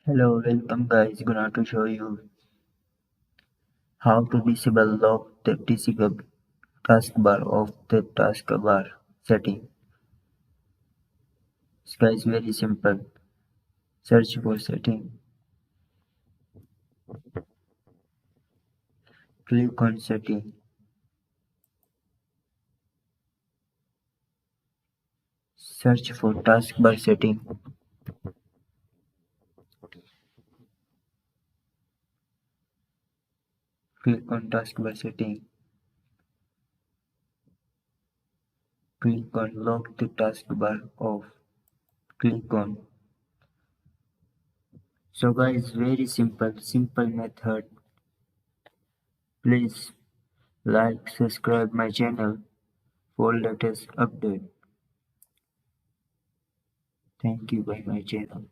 Hello, welcome guys. Gonna to show you how to disable lock the TCP taskbar of the taskbar setting. This guy is very simple. Search for setting. Click on setting. Search for taskbar setting. Click on taskbar setting. Click on lock the taskbar off. Click on. So guys, very simple method. Please like, subscribe my channel for latest update. Thank you by my channel.